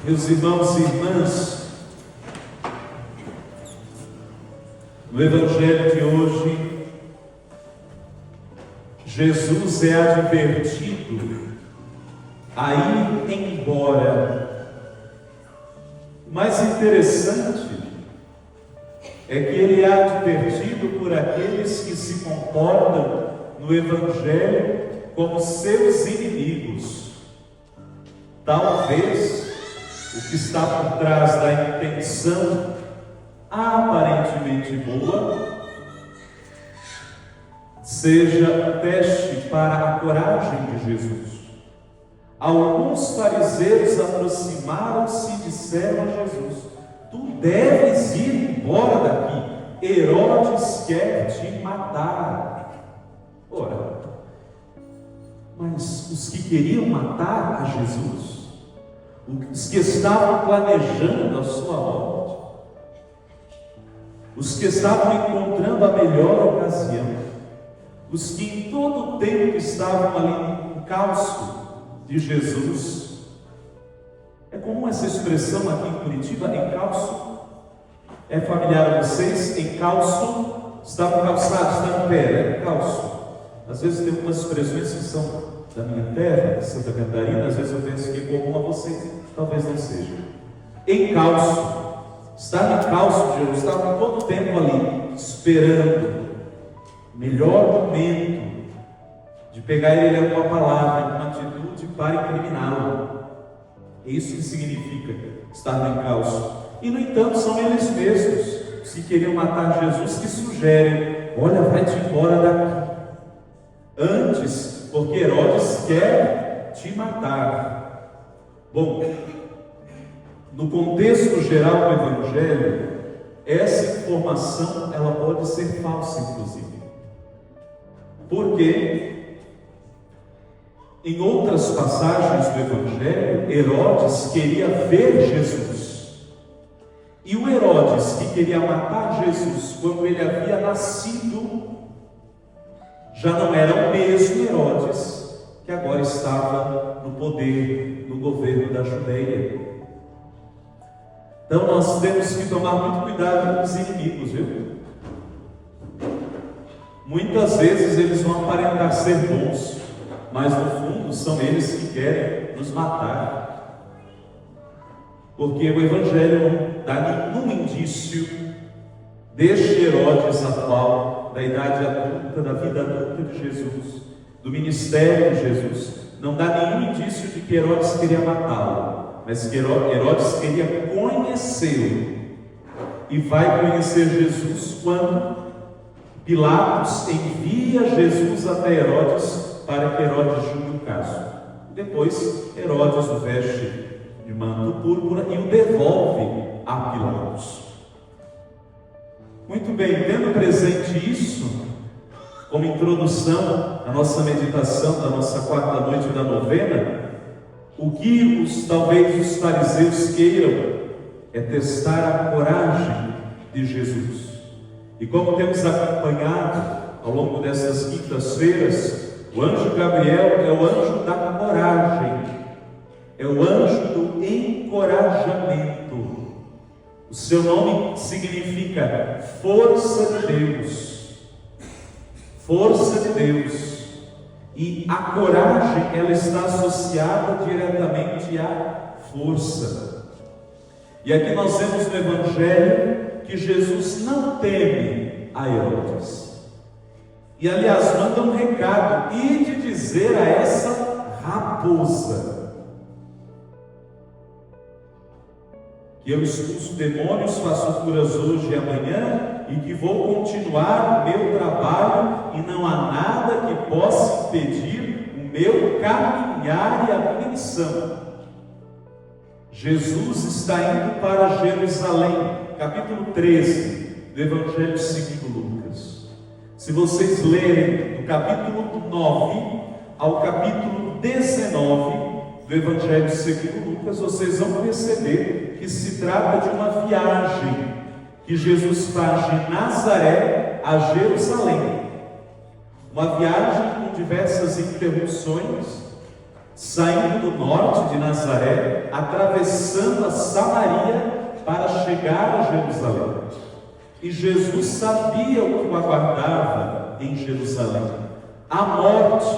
Meus irmãos e irmãs, no Evangelho de hoje, Jesus é advertido a ir embora. O mais interessante é que ele é advertido por aqueles que se comportam no Evangelho como seus inimigos. Talvez o que está por trás da intenção aparentemente boa seja teste para a coragem de Jesus. Alguns fariseus aproximaram-se e disseram a Jesus: tu deves ir embora daqui, Herodes quer te matar. Ora, mas os que queriam matar a Jesus, os que estavam planejando a sua morte, os que estavam encontrando a melhor ocasião, os que em todo o tempo estavam ali no encalço de Jesus. É comum essa expressão aqui em Curitiba, encalço. É familiar a vocês? Encalço, está no calçado, está no pé, encalço. Às vezes tem algumas expressões que são da minha terra, de Santa Catarina, às vezes eu penso que é comum a vocês, talvez não seja. Encalço, está no calço de Jesus, estava todo o tempo ali, esperando o melhor momento de pegar ele com uma palavra, com uma atitude para incriminá-lo. É isso que significa estar no encalço. E no entanto são eles mesmos, se queriam matar Jesus, que sugerem: olha, vai-te embora daqui. Antes, porque Herodes quer te matar. Bom, no contexto geral do Evangelho, essa informação ela pode ser falsa, inclusive. Porque em outras passagens do Evangelho, Herodes queria ver Jesus. E o Herodes que queria matar Jesus quando ele havia nascido, já não era o mesmo Herodes que agora estava no poder, no governo da Judeia. Então nós temos que tomar muito cuidado com os inimigos, viu? Muitas vezes eles vão aparentar ser bons, mas no fundo são eles que querem nos matar. Porque o Evangelho não dá nenhum indício deste Herodes atual, da idade adulta, da vida adulta de Jesus, do ministério de Jesus. Não dá nenhum indício de que Herodes queria matá-lo, mas que Herodes queria conhecê-lo. E vai conhecer Jesus quando Pilatos envia Jesus até Herodes para que Herodes julgue o caso. Depois Herodes o veste de manto púrpura e o devolve a Pilatos. Muito bem, tendo presente isso, como introdução à nossa meditação da nossa quarta noite da novena, o que talvez os fariseus queiram é testar a coragem de Jesus. E como temos acompanhado ao longo dessas quintas-feiras, o anjo Gabriel é o anjo da coragem, é o anjo do encorajamento. O seu nome significa força de Deus. Força de Deus. E a coragem, ela está associada diretamente à força. E aqui nós vemos no Evangelho que Jesus não teme a Herodes. E aliás, manda um recado: e de dizer a essa raposa que eu expulso demônios, faço curas hoje e amanhã, e que vou continuar o meu trabalho, e não há nada que possa impedir o meu caminhar e a minha missão. Jesus está indo para Jerusalém, capítulo 13 do Evangelho segundo Lucas. Se vocês lerem do capítulo 9 ao capítulo 19 do Evangelho segundo Lucas, vocês vão perceber que se trata de uma viagem que Jesus faz de Nazaré a Jerusalém. Uma viagem com diversas interrupções, saindo do norte de Nazaré, atravessando a Samaria para chegar a Jerusalém. E Jesus sabia o que o aguardava em Jerusalém: a morte,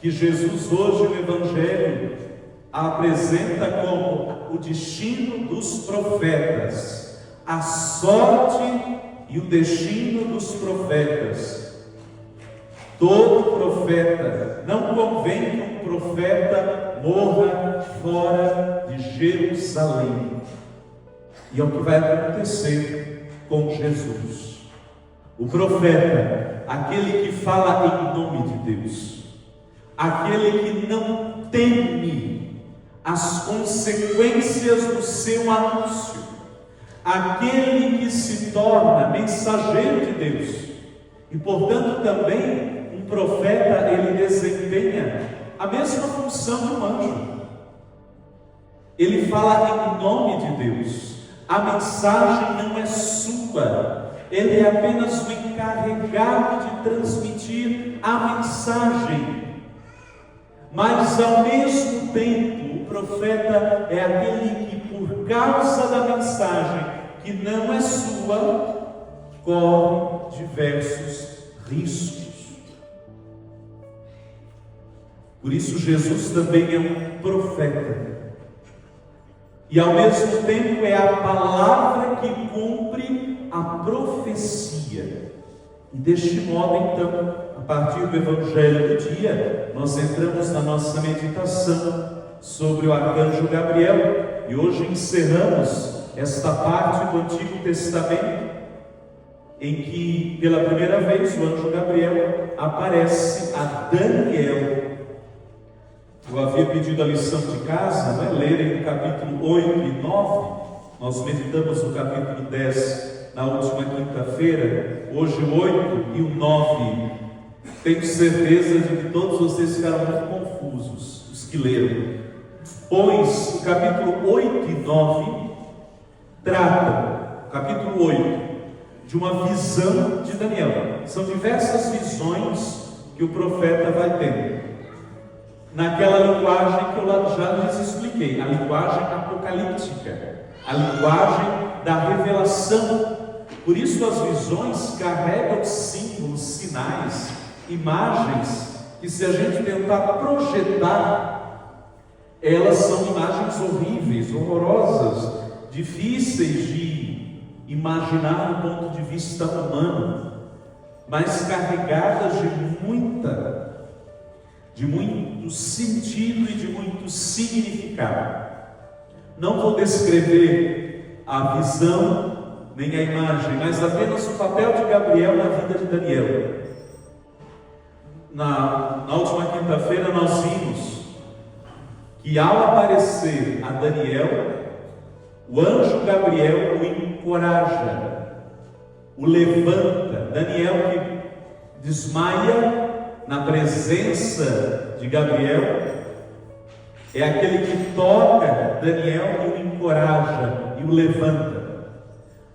que Jesus hoje no Evangelho apresenta como o destino dos profetas, a sorte e o destino dos profetas. Todo profeta, não convém que um profeta morra fora de Jerusalém. E é o que vai acontecer com Jesus. O profeta, aquele que fala em nome de Deus, aquele que não teme as consequências do seu anúncio, aquele que se torna mensageiro de Deus, e portanto também um profeta, ele desempenha a mesma função de um anjo. Ele fala em nome de Deus. A mensagem não é sua, ele é apenas o encarregado de transmitir a mensagem. Mas ao mesmo tempo, o profeta é aquele que, por causa da mensagem que não é sua, corre diversos riscos. Por isso Jesus também é um profeta. E ao mesmo tempo é a palavra que cumpre a profecia. E deste modo, então, a partir do Evangelho do dia, nós entramos na nossa meditação sobre o arcanjo Gabriel. E hoje encerramos esta parte do Antigo Testamento, em que pela primeira vez o anjo Gabriel aparece a Daniel. Eu havia pedido a lição de casa, lerem o capítulo 8 e 9. Nós meditamos no capítulo 10 na última quinta-feira. Hoje o 8 e o 9. Tenho certeza de que todos vocês ficaram muito confusos, os que leram. Pois o capítulo 8 e 9 tratam, capítulo 8, de uma visão de Daniel. São diversas visões que o profeta vai tendo, naquela linguagem que eu já lhes expliquei, a linguagem apocalíptica, a linguagem da revelação. Por isso as visões carregam símbolos, sinais, imagens, que se a gente tentar projetar, elas são imagens horríveis, horrorosas, difíceis de imaginar do ponto de vista humano, mas carregadas de muito sentido e de muito significado. Não vou descrever a visão nem a imagem, mas apenas o papel de Gabriel na vida de Daniel. Na última quinta-feira nós vimos que ao aparecer a Daniel, o anjo Gabriel o encoraja, o levanta. Daniel que desmaia na presença de Gabriel, é aquele que toca Daniel e o encoraja e o levanta.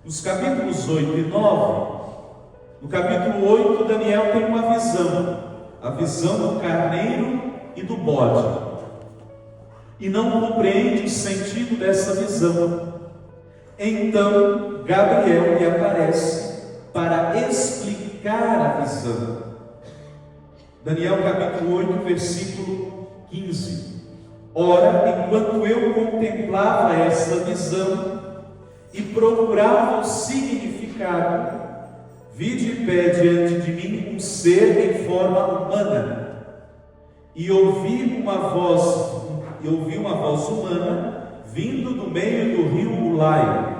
Nos capítulos 8 e 9, no capítulo 8, Daniel tem uma visão, a visão do carneiro e do bode, e não compreende o sentido dessa visão. Então Gabriel lhe aparece para explicar a visão. Daniel capítulo 8, versículo 15. Ora, enquanto eu contemplava essa visão e procurava o significado, vi de pé diante de mim um ser em forma humana, e ouvi uma voz humana vindo do meio do rio Ulai.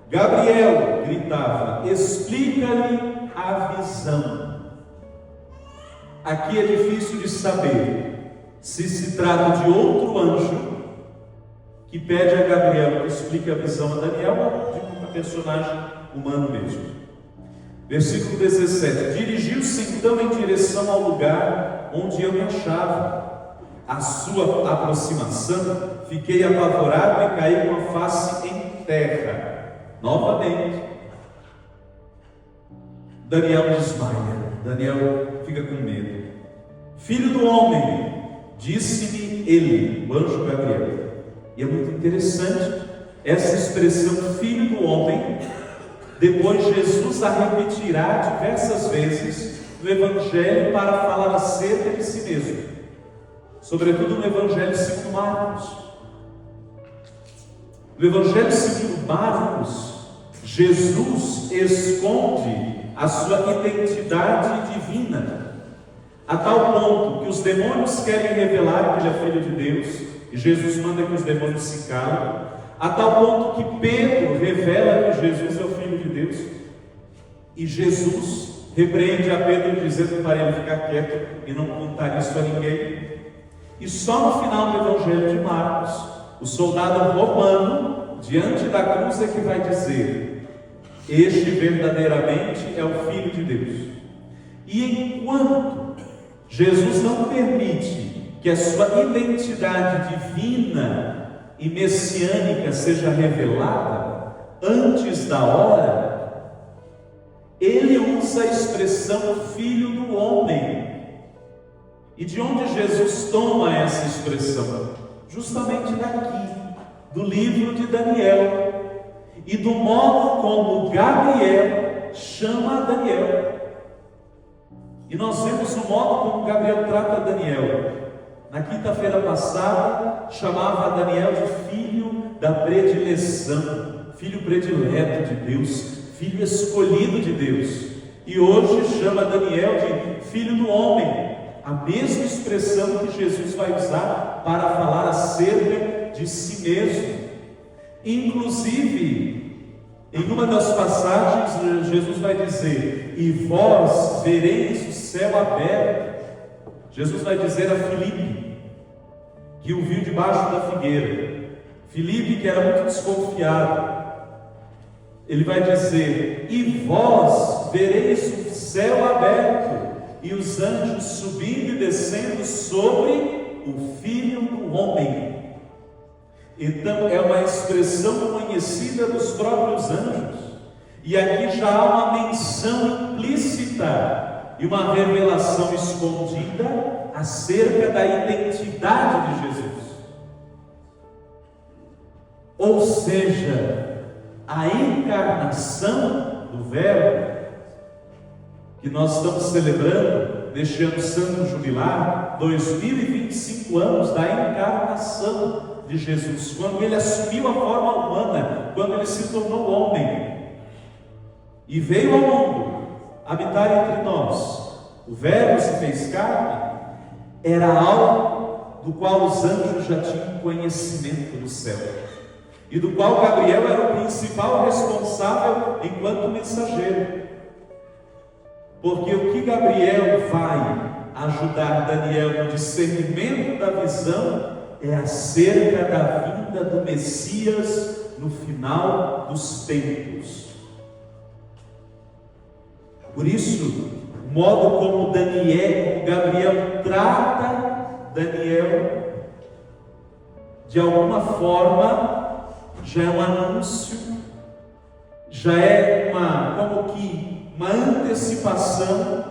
Gabriel, gritava, explica-lhe a visão. Aqui é difícil de saber se trata de outro anjo que pede a Gabriel que explique a visão a Daniel ou de um personagem humano mesmo. Versículo 17. Dirigiu-se então em direção ao lugar onde eu me achava. À sua aproximação, fiquei apavorado e caí com a face em terra. Novamente, Daniel desmaia. Daniel fica com medo. Filho do homem, disse-me ele, o anjo Gabriel. E é muito interessante essa expressão filho do homem. Depois Jesus a repetirá diversas vezes no Evangelho para falar acerca de si mesmo, sobretudo no Evangelho segundo Marcos. No Evangelho segundo Marcos, Jesus esconde a sua identidade divina, a tal ponto que os demônios querem revelar que ele é filho de Deus, e Jesus manda que os demônios se calem, a tal ponto que Pedro revela que Jesus é o filho de Deus, e Jesus repreende a Pedro dizendo para ele ficar quieto e não contar isso a ninguém. E só no final do Evangelho de Marcos, o soldado romano diante da cruz é que vai dizer: este verdadeiramente é o Filho de Deus. E enquanto Jesus não permite que a sua identidade divina e messiânica seja revelada antes da hora, ele usa a expressão filho do homem. E de onde Jesus toma essa expressão? Justamente daqui, do livro de Daniel, e do modo como Gabriel chama Daniel. E nós vemos o modo como Gabriel trata Daniel. Na quinta-feira passada, chamava Daniel de filho da predileção, filho predileto de Deus, filho escolhido de Deus. E hoje chama Daniel de filho do homem, a mesma expressão que Jesus vai usar para falar acerca de si mesmo. Inclusive, em uma das passagens, Jesus vai dizer: e vós vereis o céu aberto. Jesus vai dizer a Filipe, que o viu debaixo da figueira. Filipe, que era muito desconfiado, ele vai dizer: e vós vereis o céu aberto, e os anjos subindo e descendo sobre o Filho do Homem. Então é uma expressão conhecida dos próprios anjos, e aqui já há uma menção implícita e uma revelação escondida acerca da identidade de Jesus. Ou seja, a encarnação do Verbo, que nós estamos celebrando neste ano santo jubilar, 2025 anos da encarnação de Jesus, quando ele assumiu a forma humana, quando ele se tornou homem e veio ao mundo habitar entre nós. O Verbo se fez carne, era algo do qual os anjos já tinham conhecimento do céu, e do qual Gabriel era o principal responsável enquanto mensageiro. Porque o que Gabriel vai ajudar Daniel no discernimento da visão é acerca da vinda do Messias no final dos tempos. Por isso, o modo como Gabriel trata Daniel, de alguma forma, já é um anúncio, já é uma antecipação,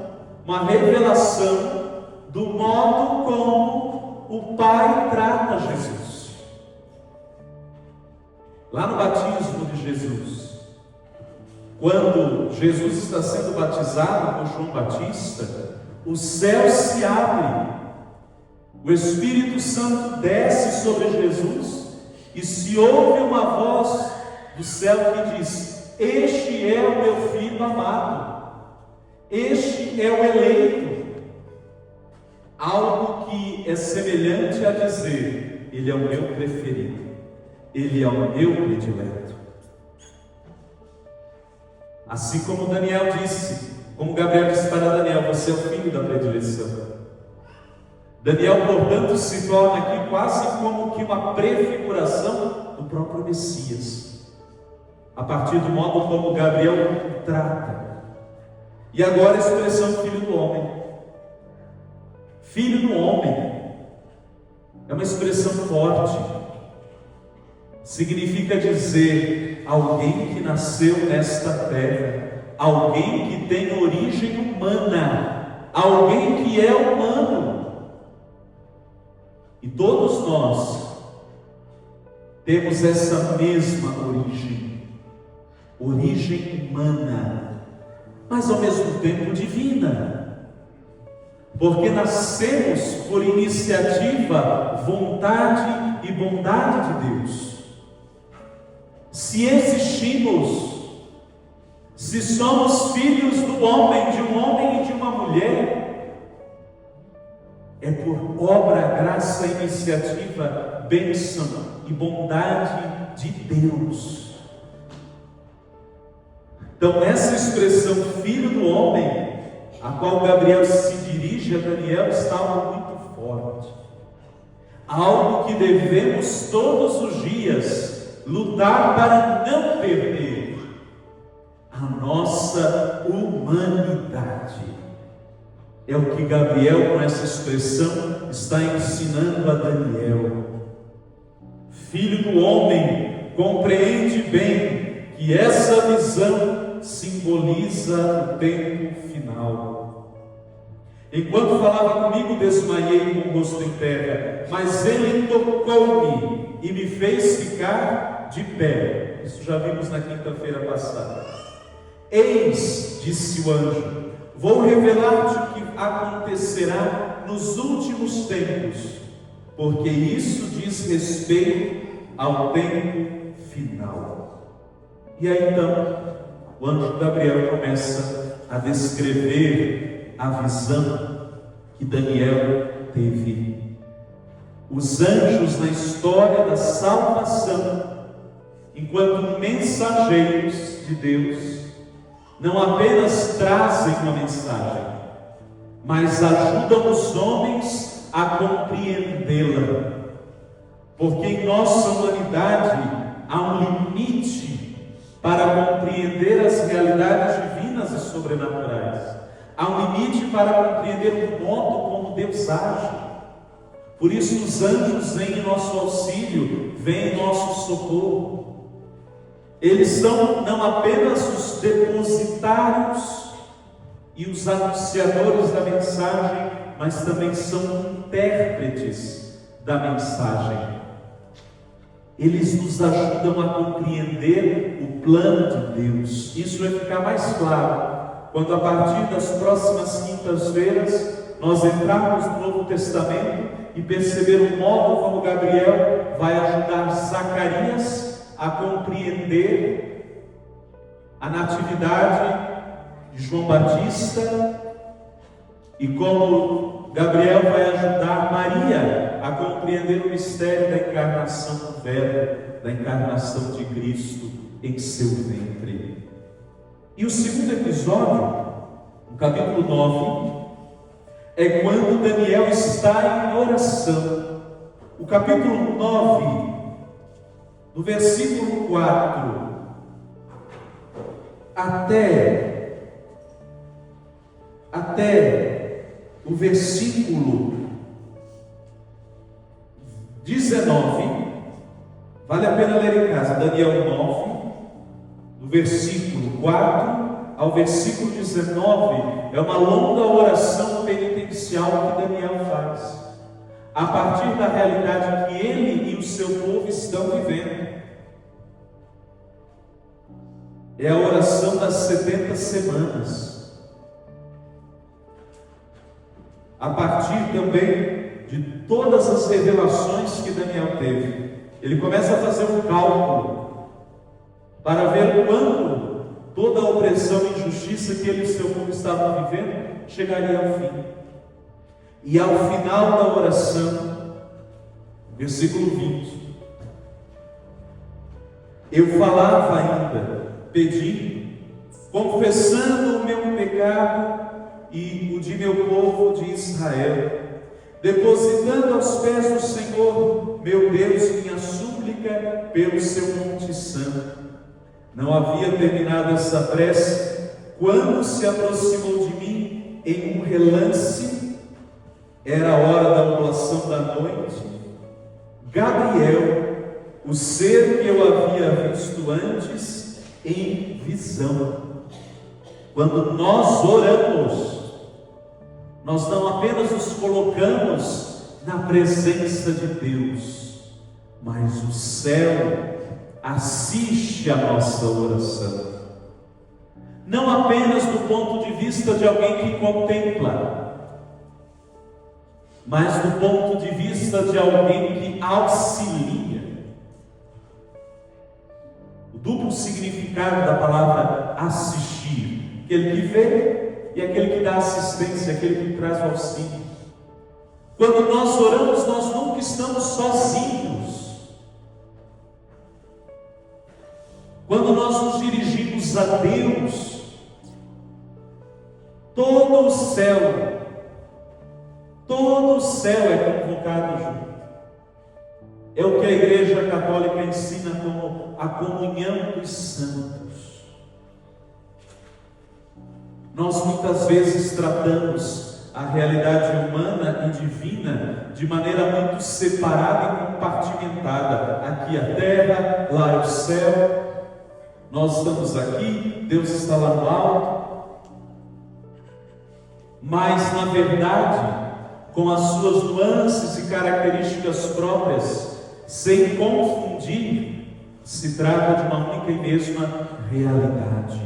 uma revelação do modo como o Pai trata Jesus. Lá no batismo de Jesus, quando Jesus está sendo batizado por João Batista, o céu se abre, o Espírito Santo desce sobre Jesus, e se ouve uma voz do céu que diz: este é o meu filho amado, este é o eleito. Algo que é semelhante a dizer: ele é o meu preferido, ele é o meu predileto. Assim como Daniel disse, como Gabriel disse para Daniel: você é o filho da predileção. Daniel, portanto, se torna aqui quase como que uma prefiguração do próprio Messias, a partir do modo como Gabriel o trata. E agora a expressão filho do homem. Filho do homem é uma expressão forte. Significa dizer alguém que nasceu nesta terra, alguém que tem origem humana, alguém que é humano. E todos nós temos essa mesma origem humana, mas ao mesmo tempo divina, porque nascemos por iniciativa, vontade e bondade de Deus. Se existimos, se somos filhos do homem, de um homem e de uma mulher, é por obra, graça, iniciativa, bênção e bondade de Deus. Então, essa expressão filho do homem, a qual Gabriel se dirige a Daniel, está algo muito forte, algo que devemos todos os dias lutar para não perder: a nossa humanidade. É o que Gabriel, com essa expressão, está ensinando a Daniel. Filho do homem, compreende bem que essa visão simboliza o tempo final. Enquanto falava comigo, desmaiei com o rosto em terra, mas ele tocou-me e me fez ficar de pé. Isso já vimos na quinta-feira passada. Eis, disse o anjo, vou revelar-te o que acontecerá nos últimos tempos, porque isso diz respeito ao tempo final. E aí então, o anjo Gabriel começa a descrever a visão que Daniel teve. Os anjos na história da salvação, enquanto mensageiros de Deus, não apenas trazem uma mensagem, mas ajudam os homens a compreendê-la, porque em nossa humanidade há um limite para compreender as realidades divinas e sobrenaturais, há um limite para compreender o modo como Deus age. Por isso os anjos vêm em nosso auxílio, vêm em nosso socorro. Eles são não apenas os depositários e os anunciadores da mensagem, mas também são intérpretes da mensagem. Eles nos ajudam a compreender o plano de Deus. Isso vai ficar mais claro quando, a partir das próximas quintas-feiras, nós entrarmos no Novo Testamento e perceber o modo como Gabriel vai ajudar Zacarias a compreender a natividade de João Batista, e como Gabriel vai ajudar Maria a compreender o mistério da encarnação do Verbo, da encarnação de Cristo em seu ventre. E o segundo episódio, no capítulo 9, é quando Daniel está em oração. O capítulo 9, do versículo 4 até o versículo 19, vale a pena ler em casa. Daniel 9, do versículo 4 ao versículo 19, é uma longa oração penitencial que Daniel faz, a partir da realidade que ele e o seu povo estão vivendo. É a oração das 70 semanas. A partir também de todas as revelações que Daniel teve, ele começa a fazer um cálculo para ver quando toda a opressão e injustiça que ele e seu povo estavam vivendo chegaria ao fim. E ao final da oração, versículo 20, eu falava ainda, pedi, confessando o meu pecado e o de meu povo de Israel, depositando aos pés do Senhor, meu Deus, minha súplica pelo seu monte santo. Não havia terminado essa prece, quando se aproximou de mim em um relance, era a hora da oblação da noite, Gabriel, o ser que eu havia visto antes em visão. Quando nós oramos, nós não apenas nos colocamos na presença de Deus, mas o céu assiste a nossa oração. Não apenas do ponto de vista de alguém que contempla, mas do ponto de vista de alguém que auxilia. O duplo significado da palavra assistir: aquele que vê e aquele que dá assistência, aquele que traz o auxílio. Quando nós oramos, nós nunca estamos sozinhos. Quando nós nos dirigimos a Deus, todo o céu é convocado junto. É o que a Igreja Católica ensina como a comunhão dos santos. Nós muitas vezes tratamos a realidade humana e divina de maneira muito separada e compartimentada. Aqui a terra, lá é o céu. Nós estamos aqui, Deus está lá no alto. Mas, na verdade, com as suas nuances e características próprias, sem confundir, se trata de uma única e mesma realidade.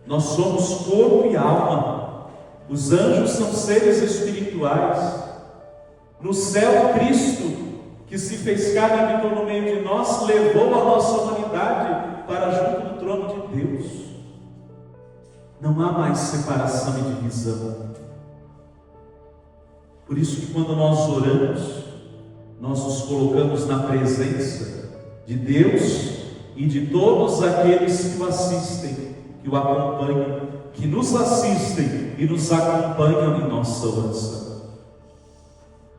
Nós somos corpo e alma. Os anjos são seres espirituais. No céu, Cristo, que se fez carne e habitou no meio de nós, levou a nossa humanidade para junto do trono de Deus. Não há mais separação e divisão. Por isso que quando nós oramos, nós nos colocamos na presença de Deus e de todos aqueles que o assistem, que o acompanham, que nos assistem e nos acompanham em nossa oração.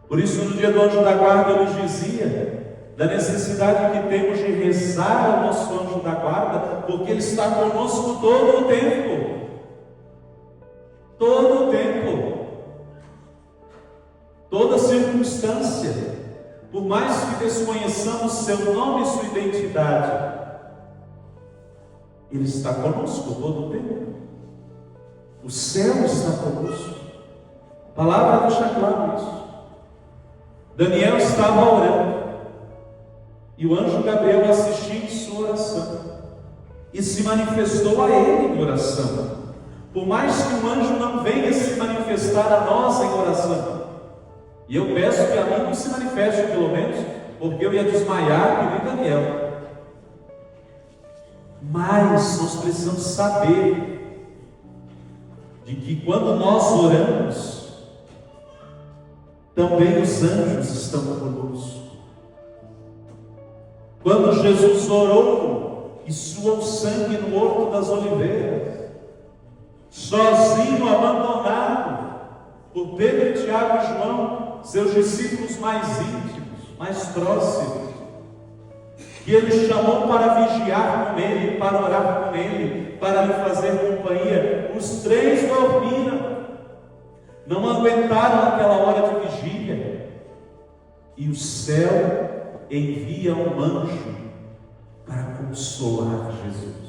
Por isso, no dia do anjo da guarda, eu nos dizia da necessidade que temos de rezar ao nosso anjo da guarda, porque ele está conosco todo o tempo. Todo o tempo, toda circunstância. Por mais que desconheçamos seu nome e sua identidade, ele está conosco todo o tempo. O céu está conosco. A palavra deixa claro isso. Daniel estava orando e o anjo Gabriel assistiu em sua oração e se manifestou a ele em oração. Por mais que o anjo não venha se manifestar a nós em oração, e eu peço que a mim não se manifeste, pelo menos, porque eu ia desmaiar que nem Daniel. Mas nós precisamos saber de que quando nós oramos, também os anjos estão conosco. Quando Jesus orou e suou sangue no Horto das Oliveiras, sozinho, abandonado por Pedro, Tiago e João, seus discípulos mais íntimos, mais próximos, que ele chamou para vigiar com ele, para orar com ele, para lhe fazer companhia. Os três dormiram, não aguentaram aquela hora de vigília, e o céu envia um anjo para consolar Jesus.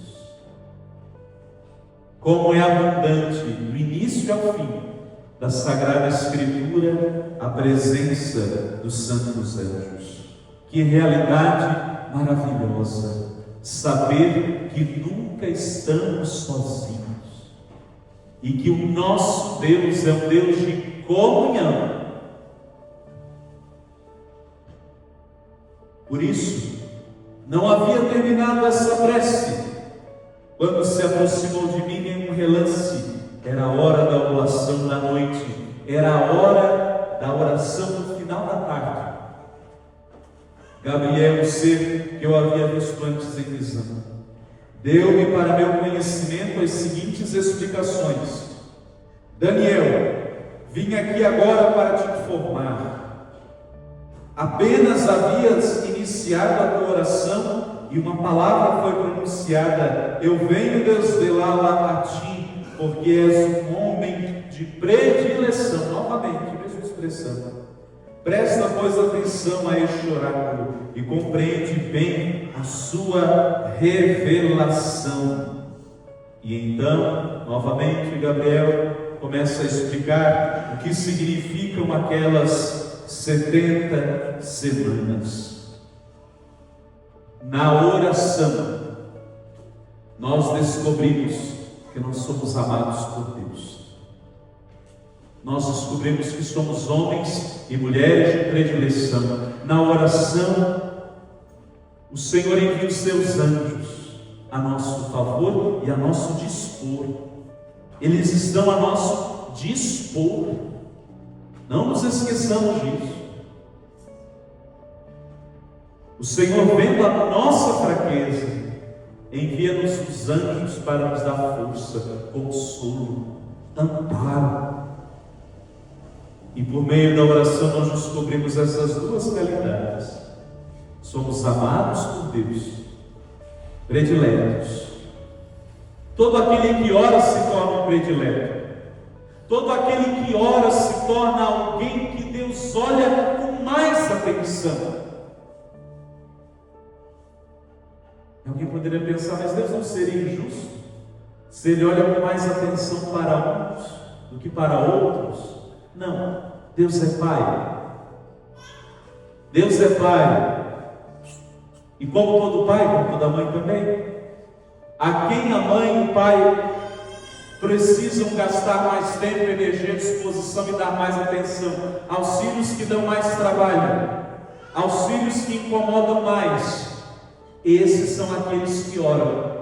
Como é abundante, do início ao fim da Sagrada Escritura, a presença dos santos anjos. Que realidade maravilhosa, saber que nunca estamos sozinhos e que o nosso Deus é um Deus de comunhão. Por isso, não havia terminado essa prece quando se aproximou de mim em um relance. Era a hora da oração da noite, era a hora da oração no final da tarde. Gabriel, o ser que eu havia visto antes em visão, deu-me para meu conhecimento as seguintes explicações: Daniel, vim aqui agora para te informar. Apenas havias iniciado a tua oração e uma palavra foi pronunciada: eu venho desvelá-la a ti, porque és um homem de predileção. Novamente, mesma expressão. Presta, pois, atenção a este oráculo e compreende bem a sua revelação. E então, novamente, Gabriel começa a explicar o que significam aquelas 70 semanas. Na oração, nós descobrimos que nós somos amados por Deus. Nós descobrimos que somos homens e mulheres de predileção. Na oração, o Senhor envia os seus anjos a nosso favor e a nosso dispor. Eles estão a nosso dispor. Não nos esqueçamos disso. O Senhor, vendo a nossa fraqueza, envia-nos os anjos para nos dar força, consolo, amparo. E por meio da oração nós descobrimos essas duas realidades. Somos amados por Deus, prediletos. Todo aquele que ora se torna um predileto. Todo aquele que ora se torna alguém que Deus olha com mais atenção. Alguém poderia pensar, mas Deus não seria injusto se Ele olha com mais atenção para uns do que para outros? Não, Deus é Pai. Deus é Pai. E como todo pai, como toda mãe também, a quem a mãe e o pai precisam gastar mais tempo, energia, disposição e dar mais atenção? Aos filhos que dão mais trabalho, aos filhos que incomodam mais. Esses são aqueles que oram.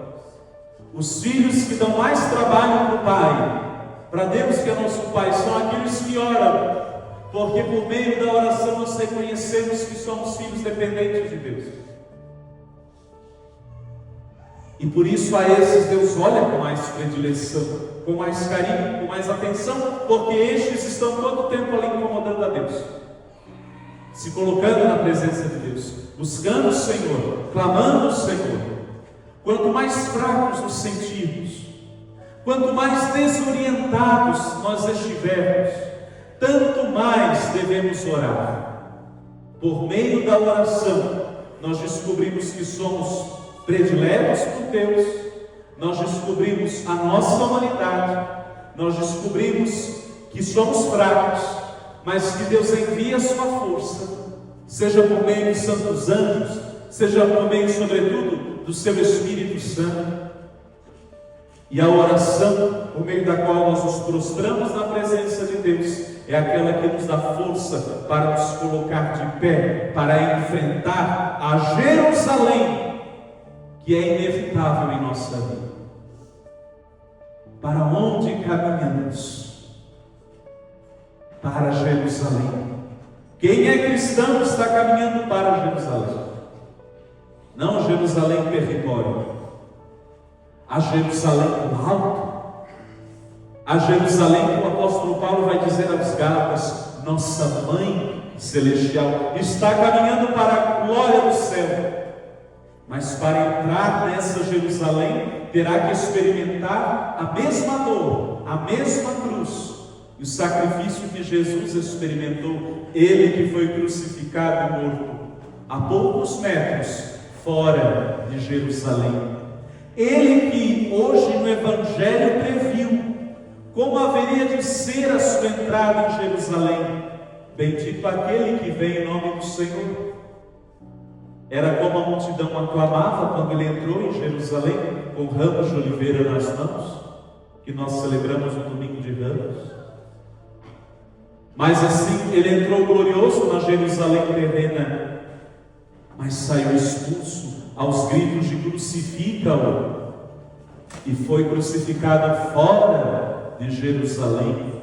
Os filhos que dão mais trabalho para o pai, para Deus que é nosso Pai, são aqueles que oram, porque por meio da oração nós reconhecemos que somos filhos dependentes de Deus. E por isso a esses Deus olha com mais predileção, com mais carinho, com mais atenção, porque estes estão todo o tempo ali incomodando a Deus, se colocando na presença de Deus, buscando o Senhor, clamando o Senhor. Quanto mais fracos nos sentirmos, quanto mais desorientados nós estivermos, tanto mais devemos orar. Por meio da oração, nós descobrimos que somos prediletos por Deus, nós descobrimos a nossa humanidade, nós descobrimos que somos fracos, mas que Deus envia a sua força, seja por meio dos santos anjos, seja por meio, sobretudo, do seu Espírito Santo. E a oração, por meio da qual nós nos prostramos na presença de Deus, é aquela que nos dá força para nos colocar de pé, para enfrentar a Jerusalém, que é inevitável em nossa vida. Para onde caminhamos? Para Jerusalém. Quem é cristão está caminhando para Jerusalém. Não Jerusalém território, a Jerusalém do alto, a Jerusalém que o apóstolo Paulo vai dizer aos Gálatas, nossa mãe celestial, está caminhando para a glória do céu. Mas para entrar nessa Jerusalém, terá que experimentar a mesma dor, a mesma cruz, e o sacrifício que Jesus experimentou, Ele que foi crucificado e morto a poucos metros fora de Jerusalém. Ele que hoje no Evangelho previu como haveria de ser a sua entrada em Jerusalém. Bendito aquele que vem em nome do Senhor. Era como a multidão aclamava quando ele entrou em Jerusalém, com ramos de oliveira nas mãos, que nós celebramos no domingo de Ramos. Mas assim, ele entrou glorioso na Jerusalém terrena, mas saiu expulso aos gritos de crucifica-o, e foi crucificado fora de Jerusalém,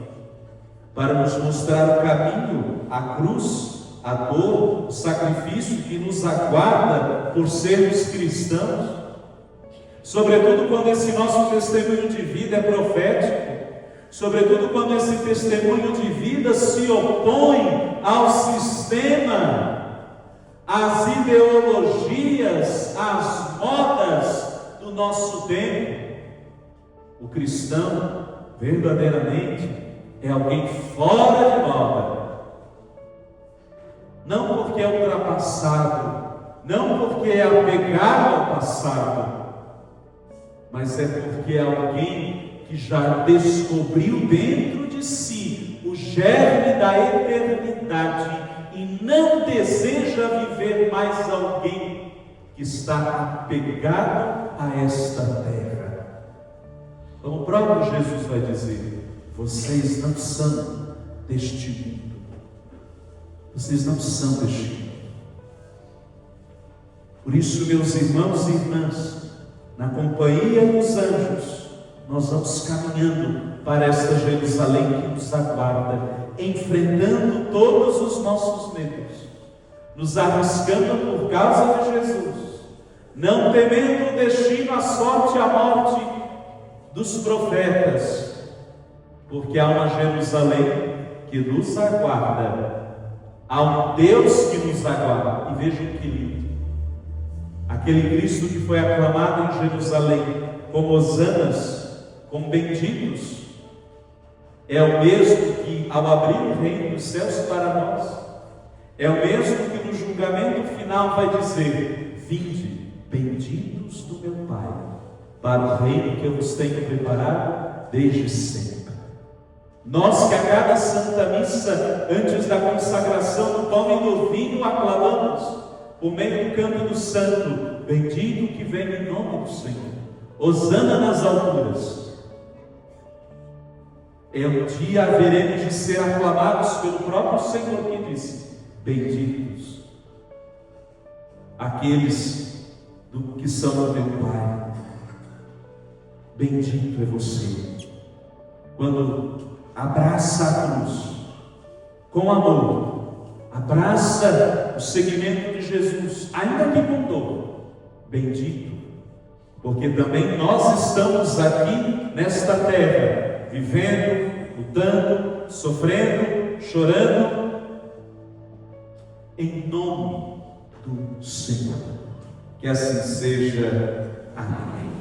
para nos mostrar o caminho, a cruz, a dor, o sacrifício que nos aguarda por sermos cristãos, sobretudo quando esse nosso testemunho de vida é profético, sobretudo quando esse testemunho de vida se opõe ao sistema, às ideologias, às modas do nosso tempo. O cristão, verdadeiramente, é alguém fora de moda. Não porque é ultrapassado, não porque é apegado ao passado, mas é porque é alguém que já descobriu dentro de si o germe da eternidade e não deseja viver mais alguém que está apegado a esta terra. Como o próprio Jesus vai dizer: vocês não são deste mundo. Vocês não são deste mundo. Por isso, meus irmãos e irmãs, na companhia dos anjos, nós vamos caminhando para esta Jerusalém que nos aguarda, enfrentando todos os nossos medos, nos arriscando por causa de Jesus, não temendo o destino, a sorte e a morte dos profetas, porque há uma Jerusalém que nos aguarda, há um Deus que nos aguarda. E vejam que lindo, aquele Cristo que foi aclamado em Jerusalém como hosanas, como benditos, é o mesmo que, ao abrir o reino dos céus para nós, é o mesmo que no julgamento final vai dizer: vinde, benditos do meu Pai, para o reino que eu vos tenho preparado desde sempre. Nós que a cada Santa Missa, antes da consagração do pão e do vinho, aclamamos, por meio do canto do santo: bendito que vem em nome do Senhor, hosana nas alturas. É o dia haveremos de ser aclamados pelo próprio Senhor, que disse: benditos aqueles que são do meu Pai. Bendito é você quando abraça a cruz com amor, abraça o seguimento de Jesus, ainda que com dor. Bendito, porque também nós estamos aqui nesta terra, vivendo, lutando, sofrendo, chorando, em nome do Senhor. Que assim seja. Amém.